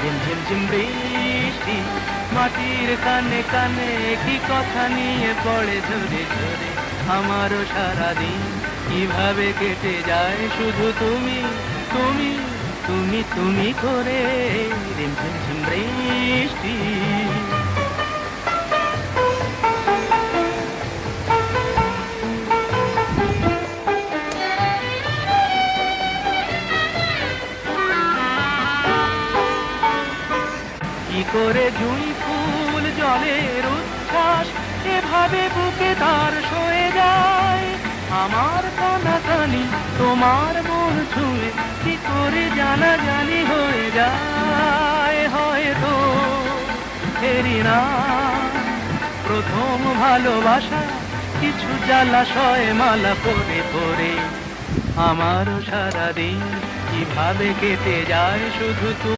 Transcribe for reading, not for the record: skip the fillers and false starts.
ঝিমঝিম ঝিম বৃষ্টি মাটির কানে কানে কি কথা নিয়ে পড়ে ঝরে ঝরে। আমারও সারাদিন কিভাবে কেটে যায় শুধু তুমি তুমি তুমি তুমি করে। ঝিমঝিম ঝিম বৃষ্টি কি করে জুঁই ফুল জলের উচ্ছ্বাস এভাবে বুকে তার সয়ে যায়। আমার কানাকানি তোমার মন ছুঁয়ে কি করে জানাজানি হয়ে যায়। হয়তো ফেরি না প্রথম ভালোবাসা কিছু জ্বালাশয় মালা পরে পরে। আমারও সারাদিন কিভাবে কেটে যায় শুধু